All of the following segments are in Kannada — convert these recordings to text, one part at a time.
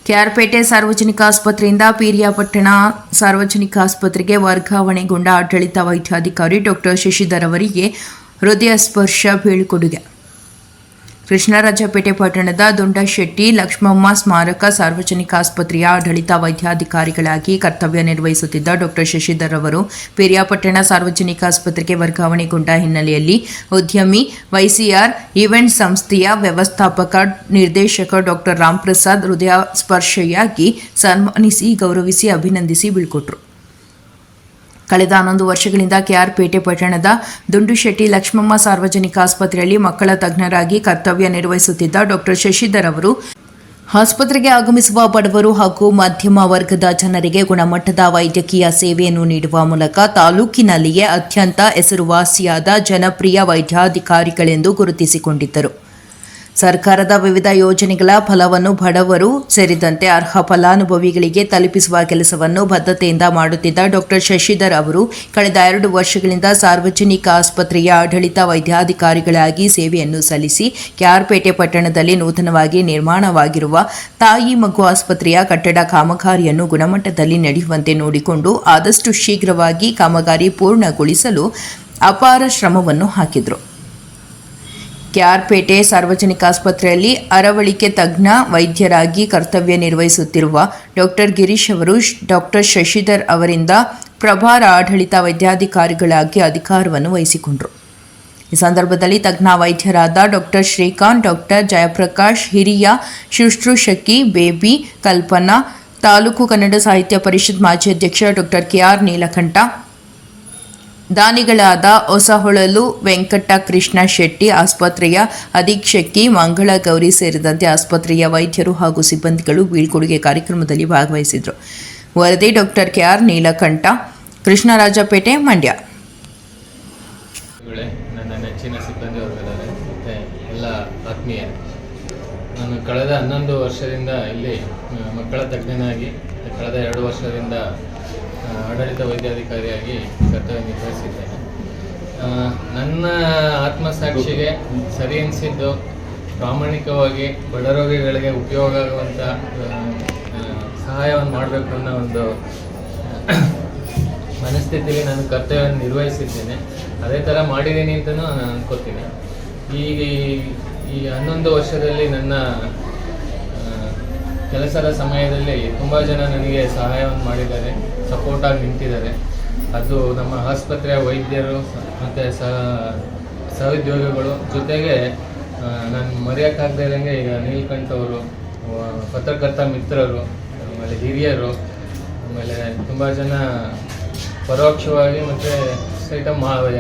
ಕೆಆರ್ಪೇಟೆ ಸಾರ್ವಜನಿಕ ಆಸ್ಪತ್ರೆಯಿಂದ ಪಿರಿಯಾಪಟ್ಟಣ ಸಾರ್ವಜನಿಕ ಆಸ್ಪತ್ರೆಗೆ ವರ್ಗಾವಣೆಗೊಂಡ ಆಡಳಿತ ವೈದ್ಯಾಧಿಕಾರಿ ಡಾಕ್ಟರ್ ಶಶಿಧರ್ ಅವರಿಗೆ ಹೃದಯ ಸ್ಪರ್ಶ ಬೀಳ್ಕೊಡುಗೆ. ಕೃಷ್ಣರಾಜಪೇಟೆ ಪಟ್ಟಣದ ದುಂಡಶೆಟ್ಟಿ ಲಕ್ಷ್ಮಮ್ಮ ಸ್ಮಾರಕ ಸಾರ್ವಜನಿಕ ಆಸ್ಪತ್ರೆಯ ಆಡಳಿತ ವೈದ್ಯಾಧಿಕಾರಿಗಳಾಗಿ ಕರ್ತವ್ಯ ನಿರ್ವಹಿಸುತ್ತಿದ್ದ ಡಾಕ್ಟರ್ ಶಶಿಧರ್ ಅವರು ಪಿರಿಯಾಪಟ್ಟಣ ಸಾರ್ವಜನಿಕ ಆಸ್ಪತ್ರೆಗೆ ವರ್ಗಾವಣೆಗೊಂಡ ಹಿನ್ನೆಲೆಯಲ್ಲಿ ಉದ್ಯಮಿ ವೈಸಿಆರ್ ಈವೆಂಟ್ ಸಂಸ್ಥೆಯ ವ್ಯವಸ್ಥಾಪಕ ನಿರ್ದೇಶಕ ಡಾಕ್ಟರ್ ರಾಮ್ಪ್ರಸಾದ್ ಹೃದಯ ಸ್ಪರ್ಶಿಯಾಗಿ ಸನ್ಮಾನಿಸಿ ಗೌರವಿಸಿ ಅಭಿನಂದಿಸಿ ಬೀಳ್ಕೊಟ್ರು. ಕಳೆದ 11 ವರ್ಷಗಳಿಂದ ಕೆಆರ್ಪೇಟೆ ಪಟ್ಟಣದ ದುಂಡುಶೆಟ್ಟಿ ಲಕ್ಷ್ಮಮ್ಮ ಸಾರ್ವಜನಿಕ ಆಸ್ಪತ್ರೆಯಲ್ಲಿ ಮಕ್ಕಳ ತಜ್ಞರಾಗಿ ಕರ್ತವ್ಯ ನಿರ್ವಹಿಸುತ್ತಿದ್ದ ಡಾಕ್ಟರ್ ಶಶಿಧರ್ ಅವರು ಆಸ್ಪತ್ರೆಗೆ ಆಗಮಿಸುವ ಬಡವರು ಹಾಗೂ ಮಧ್ಯಮ ವರ್ಗದ ಜನರಿಗೆ ಗುಣಮಟ್ಟದ ವೈದ್ಯಕೀಯ ಸೇವೆಯನ್ನು ನೀಡುವ ಮೂಲಕ ತಾಲೂಕಿನಲ್ಲಿಯೇ ಅತ್ಯಂತ ಹೆಸರುವಾಸಿಯಾದ ಜನಪ್ರಿಯ ವೈದ್ಯಾಧಿಕಾರಿಗಳೆಂದು ಗುರುತಿಸಿಕೊಂಡಿದ್ದರು. ಸರ್ಕಾರದ ವಿವಿಧ ಯೋಜನೆಗಳ ಫಲವನ್ನು ಬಡವರು ಸೇರಿದಂತೆ ಅರ್ಹ ಫಲಾನುಭವಿಗಳಿಗೆ ತಲುಪಿಸುವ ಕೆಲಸವನ್ನು ಬದ್ಧತೆಯಿಂದ ಮಾಡುತ್ತಿದ್ದ ಡಾಕ್ಟರ್ ಶಶಿಧರ್ ಅವರು ಕಳೆದ 2 ವರ್ಷಗಳಿಂದ ಸಾರ್ವಜನಿಕ ಆಸ್ಪತ್ರೆಯ ಆಡಳಿತ ವೈದ್ಯಾಧಿಕಾರಿಗಳಾಗಿ ಸೇವೆಯನ್ನು ಸಲ್ಲಿಸಿ ಕೆಆರ್ಪೇಟೆ ಪಟ್ಟಣದಲ್ಲಿ ನೂತನವಾಗಿ ನಿರ್ಮಾಣವಾಗಿರುವ ತಾಯಿ ಮಗು ಆಸ್ಪತ್ರೆಯ ಕಟ್ಟಡ ಕಾಮಗಾರಿಯನ್ನು ಗುಣಮಟ್ಟದಲ್ಲಿ ನಡೆಯುವಂತೆ ನೋಡಿಕೊಂಡು ಆದಷ್ಟು ಶೀಘ್ರವಾಗಿ ಕಾಮಗಾರಿ ಪೂರ್ಣಗೊಳಿಸಲು ಅಪಾರ ಶ್ರಮವನ್ನು ಹಾಕಿದರು. ಕೆಆರ್ಪೇಟೆ ಸಾರ್ವಜನಿಕ ಆಸ್ಪತ್ರೆಯಲ್ಲಿ ಅರವಳಿಕೆ ತಜ್ಞ ವೈದ್ಯರಾಗಿ ಕರ್ತವ್ಯ ನಿರ್ವಹಿಸುತ್ತಿರುವ ಡಾಕ್ಟರ್ ಗಿರೀಶ್ ಅವರು ಡಾಕ್ಟರ್ ಶಶಿಧರ್ ಅವರಿಂದ ಪ್ರಭಾರ ಆಡಳಿತ ವೈದ್ಯಾಧಿಕಾರಿಗಳಾಗಿ ಅಧಿಕಾರವನ್ನು ವಹಿಸಿಕೊಂಡರು. ಈ ಸಂದರ್ಭದಲ್ಲಿ ತಜ್ಞ ವೈದ್ಯರಾದ ಡಾಕ್ಟರ್ ಶ್ರೀಕಾಂತ್, ಡಾಕ್ಟರ್ ಜಯಪ್ರಕಾಶ್, ಹಿರಿಯ ಶುಶ್ರೂಷಕಿ ಬೇಬಿ ಕಲ್ಪನಾ, ತಾಲೂಕು ಕನ್ನಡ ಸಾಹಿತ್ಯ ಪರಿಷತ್ ಮಾಜಿ ಅಧ್ಯಕ್ಷ ಡಾಕ್ಟರ್ ಕೆಆರ್ ನೀಲಕಂಠ, ದಾನಿಗಳಾದ ಹೊಸಹೊಳಲು ವೆಂಕಟ ಕೃಷ್ಣ ಶೆಟ್ಟಿ, ಆಸ್ಪತ್ರೆಯ ಅಧೀಕ್ಷಕಿ ಮಂಗಳ ಗೌರಿ ಸೇರಿದಂತೆ ಆಸ್ಪತ್ರೆಯ ವೈದ್ಯರು ಹಾಗೂ ಸಿಬ್ಬಂದಿಗಳು ಬೀಳ್ಕೊಡುಗೆ ಕಾರ್ಯಕ್ರಮದಲ್ಲಿ ಭಾಗವಹಿಸಿದರು. ವರದಿ ಡಾಕ್ಟರ್ ಕೆಆರ್ ನೀಲಕಂಠ, ಕೃಷ್ಣರಾಜಪೇಟೆ, ಮಂಡ್ಯ. ನನ್ನ ನೆಚ್ಚಿನ ಸಿಬ್ಬಂದಿ ವರ್ಗದವರೇ ಮತ್ತು ಎಲ್ಲ ಆತ್ಮೀಯರೇ, ನಾನು ಕಳೆದ 11 ವರ್ಷದಿಂದ ಇಲ್ಲಿ ಮಕ್ಕಳ ತಜ್ಞನಾಗಿ ಕಳೆದ 2 ವರ್ಷದಿಂದ ಆಡಳಿತ ವೈದ್ಯಾಧಿಕಾರಿಯಾಗಿ ಕರ್ತವ್ಯ ನಿರ್ವಹಿಸಿದ್ದೇನೆ. ನನ್ನ ಆತ್ಮಸಾಕ್ಷಿಗೆ ಸರಿ ಅನಿಸಿದ್ದು ಪ್ರಾಮಾಣಿಕವಾಗಿ ಬಡ ರೋಗಿಗಳಿಗೆ ಉಪಯೋಗ ಆಗುವಂಥ ಸಹಾಯವನ್ನು ಮಾಡಬೇಕು ಅನ್ನೋ ಒಂದು ಮನಸ್ಥಿತಿಯಲ್ಲಿ ನಾನು ಕರ್ತವ್ಯವನ್ನು ನಿರ್ವಹಿಸಿದ್ದೇನೆ. ಅದೇ ಥರ ಮಾಡಿದ್ದೀನಿ ಅಂತಲೂ ನಾನು ಅನ್ಕೋತೀನಿ. ಈ 11 ವರ್ಷದಲ್ಲಿ ನನ್ನ ಕೆಲಸದ ಸಮಯದಲ್ಲಿ ತುಂಬ ಜನ ನನಗೆ ಸಹಾಯವನ್ನು ಮಾಡಿದ್ದಾರೆ, ಸಪೋರ್ಟಾಗಿ ನಿಂತಿದ್ದಾರೆ. ಅದು ನಮ್ಮ ಆಸ್ಪತ್ರೆಯ ವೈದ್ಯರು ಮತ್ತು ಸಹೋದ್ಯೋಗಿಗಳು, ಜೊತೆಗೆ ನಾನು ಮರೆಯೋಕ್ಕಾಗದೇ ಇರೋಂಗೆ ಈಗ ನೀಲಕಂಠ ಅವರು, ಪತ್ರಕರ್ತ ಮಿತ್ರರು, ಆಮೇಲೆ ಹಿರಿಯರು, ಆಮೇಲೆ ತುಂಬ ಜನ ಪರೋಕ್ಷವಾಗಿ ಮತ್ತು ಸಹಿತ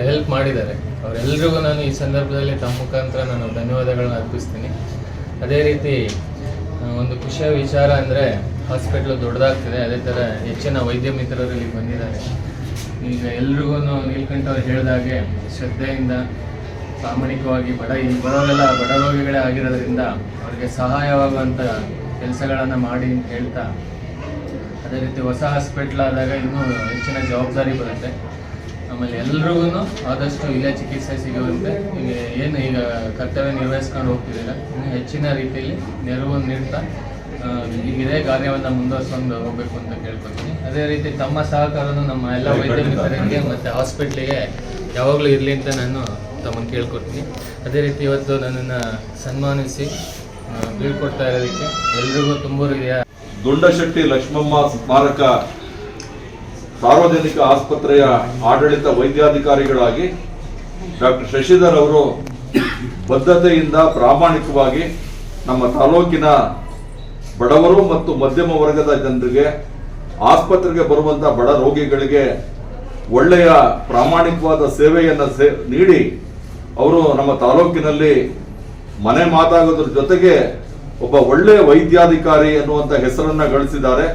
ಹೆಲ್ಪ್ ಮಾಡಿದ್ದಾರೆ. ಅವರೆಲ್ಲರಿಗೂ ನಾನು ಈ ಸಂದರ್ಭದಲ್ಲಿ ತಮ್ಮ ಮುಖಾಂತರ ನಾನು ಧನ್ಯವಾದಗಳನ್ನು ಅರ್ಪಿಸ್ತೀನಿ. ಅದೇ ರೀತಿ ಒಂದು ಖುಷಿಯ ವಿಚಾರ ಅಂದರೆ ಹಾಸ್ಪಿಟ್ಲು ದೊಡ್ಡದಾಗ್ತಿದೆ, ಅದೇ ಥರ ಹೆಚ್ಚಿನ ವೈದ್ಯ ಮಿತ್ರರು ಇಲ್ಲಿ ಬಂದಿದ್ದಾರೆ. ಈಗ ಎಲ್ರಿಗೂ ನೀಲಕಂಠ ಅವ್ರು ಹೇಳಿದಾಗೆ ಶ್ರದ್ಧೆಯಿಂದ ಪ್ರಾಮಾಣಿಕವಾಗಿ ಬರೋರೆಲ್ಲ ಬಡ ರೋಗಿಗಳೇ ಆಗಿರೋದ್ರಿಂದ ಅವರಿಗೆ ಸಹಾಯವಾಗುವಂಥ ಕೆಲಸಗಳನ್ನು ಮಾಡಿ ಅಂತ ಹೇಳ್ತಾ, ಅದೇ ರೀತಿ ಹೊಸ ಹಾಸ್ಪಿಟ್ಲ್ ಆದಾಗ ಇನ್ನೂ ಹೆಚ್ಚಿನ ಜವಾಬ್ದಾರಿ ಬರುತ್ತೆ. ಆಮೇಲೆ ಎಲ್ರಿಗೂ ಆದಷ್ಟು ಇಲ್ಲೇ ಚಿಕಿತ್ಸೆ ಸಿಗುವಂತೆ ಈಗ ಕರ್ತವ್ಯ ನಿರ್ವಹಿಸ್ಕೊಂಡು ಹೋಗ್ತಿದ್ದೀರ, ಇನ್ನು ಹೆಚ್ಚಿನ ರೀತಿಯಲ್ಲಿ ನೆರವನ್ನು ನೀಡ್ತಾ ಇದೇ ಕಾರ್ಯವನ್ನು ಮುಂದುವರ್ಸ್ಕೊಂಡು ಹೋಗಬೇಕು ಅಂತ ಕೇಳ್ಕೊತೀನಿ. ಅದೇ ರೀತಿ ತಮ್ಮ ಸಹಕಾರನು ನಮ್ಮ ಎಲ್ಲ ವೈದ್ಯ ಮಿತ್ರರಿಗೆ ಮತ್ತು ಹಾಸ್ಪಿಟ್ಲಿಗೆ ಯಾವಾಗಲೂ ಇರಲಿ ಅಂತ ನಾನು ತಮ್ಮನ್ನು ಕೇಳ್ಕೊತೀನಿ. ಅದೇ ರೀತಿ ಇವತ್ತು ನನ್ನನ್ನು ಸನ್ಮಾನಿಸಿ ಬೀಳ್ಕೊಡ್ತಾ ಇರೋದಕ್ಕೆ ಎಲ್ರಿಗೂ ತುಂಬ ದುಂಡಶೆಟ್ಟಿ ಲಕ್ಷ್ಮಮ್ಮ ಸ್ಮಾರಕ ಸಾರ್ವಜನಿಕ ಆಸ್ಪತ್ರೆಯ ಆಡಳಿತ ವೈದ್ಯಾಧಿಕಾರಿಗಳಾಗಿ ಡಾಕ್ಟರ್ ಶಶಿಧರ್ ಅವರು ಬದ್ಧತೆಯಿಂದ ಪ್ರಾಮಾಣಿಕವಾಗಿ ನಮ್ಮ ತಾಲೂಕಿನ ಬಡವರು ಮತ್ತು ಮಧ್ಯಮ ವರ್ಗದ ಜನರಿಗೆ, ಆಸ್ಪತ್ರೆಗೆ ಬರುವಂಥ ಬಡ ರೋಗಿಗಳಿಗೆ ಒಳ್ಳೆಯ ಪ್ರಾಮಾಣಿಕವಾದ ಸೇವೆಯನ್ನು ನೀಡಿ ಅವರು ನಮ್ಮ ತಾಲೂಕಿನಲ್ಲಿ ಮನೆ ಮಾತಾಗೋದ್ರ ಜೊತೆಗೆ ಒಬ್ಬ ಒಳ್ಳೆಯ ವೈದ್ಯಾಧಿಕಾರಿ ಅನ್ನುವಂಥ ಹೆಸರನ್ನು ಗಳಿಸಿದ್ದಾರೆ.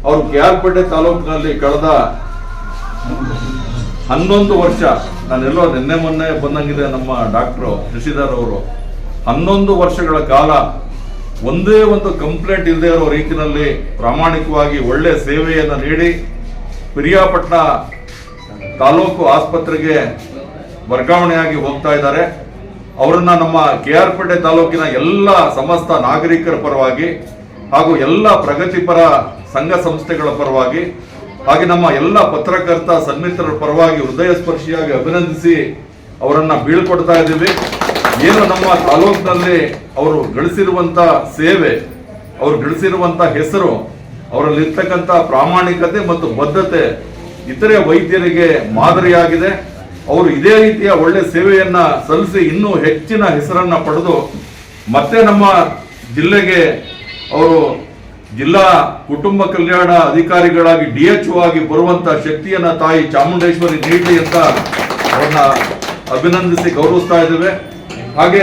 ಅವರು ಕೆಆರ್ಪೇಟೆ ತಾಲೂಕಿನಲ್ಲಿ ಕಳೆದ 11 ವರ್ಷ, ನಾನೆಲ್ಲೋ ನಿನ್ನೆ ಮೊನ್ನೆ ಬಂದಂಗಿದೆ ನಮ್ಮ ಡಾಕ್ಟರ್ ಶಶಿಧರ್ ಅವರು, 11 ವರ್ಷಗಳ ಕಾಲ ಒಂದೇ ಒಂದು ಕಂಪ್ಲೇಂಟ್ ಇಲ್ಲದೆ ಇರೋ ರೀತಿಯಲ್ಲಿ ಪ್ರಾಮಾಣಿಕವಾಗಿ ಒಳ್ಳೆ ಸೇವೆಯನ್ನು ನೀಡಿ ಪಿರಿಯಾಪಟ್ಟಣ ತಾಲೂಕು ಆಸ್ಪತ್ರೆಗೆ ವರ್ಗಾವಣೆಯಾಗಿ ಹೋಗ್ತಾ ಇದ್ದಾರೆ. ಅವರನ್ನ ನಮ್ಮ ಕೆಆರ್ಪೇಟೆ ತಾಲೂಕಿನ ಎಲ್ಲ ಸಮಸ್ತ ನಾಗರಿಕರ ಪರವಾಗಿ ಹಾಗೂ ಎಲ್ಲ ಪ್ರಗತಿಪರ ಸಂಘ ಸಂಸ್ಥೆಗಳ ಪರವಾಗಿ ಹಾಗೆ ನಮ್ಮ ಎಲ್ಲ ಪತ್ರಕರ್ತ ಸನ್ಮಿತ್ರರ ಪರವಾಗಿ ಹೃದಯ ಸ್ಪರ್ಶಿಯಾಗಿ ಅಭಿನಂದಿಸಿ ಅವರನ್ನ ಬೀಳ್ಕೊಡ್ತಾ ಇದ್ದೀವಿ. ಏನು ನಮ್ಮ ತಾಲೂಕಿನಲ್ಲಿ ಅವರು ಗಳಿಸಿರುವಂತ ಸೇವೆ, ಅವರು ಗಳಿಸಿರುವಂತ ಹೆಸರು, ಅವರಲ್ಲಿರ್ತಕ್ಕಂಥ ಪ್ರಾಮಾಣಿಕತೆ ಮತ್ತು ಬದ್ಧತೆ ಇತರೆ ವೈದ್ಯರಿಗೆ ಮಾದರಿಯಾಗಿದೆ. ಅವರು ಇದೇ ರೀತಿಯ ಒಳ್ಳೆ ಸೇವೆಯನ್ನ ಸಲ್ಲಿಸಿ ಇನ್ನೂ ಹೆಚ್ಚಿನ ಹೆಸರನ್ನ ಪಡೆದು ಮತ್ತೆ ನಮ್ಮ ಜಿಲ್ಲೆಗೆ ಅವರು ಜಿಲ್ಲಾ ಕುಟುಂಬ ಕಲ್ಯಾಣ ಅಧಿಕಾರಿಗಳಾಗಿ DHO ಆಗಿ ಬರುವಂತ ಶಕ್ತಿಯನ್ನ ತಾಯಿ ಚಾಮುಂಡೇಶ್ವರಿ ನೀಡಲಿ ಅಂತ ಅವ್ರನ್ನ ಅಭಿನಂದಿಸಿ ಗೌರವಿಸ್ತಾ ಇದ್ದೇವೆ. ಹಾಗೆ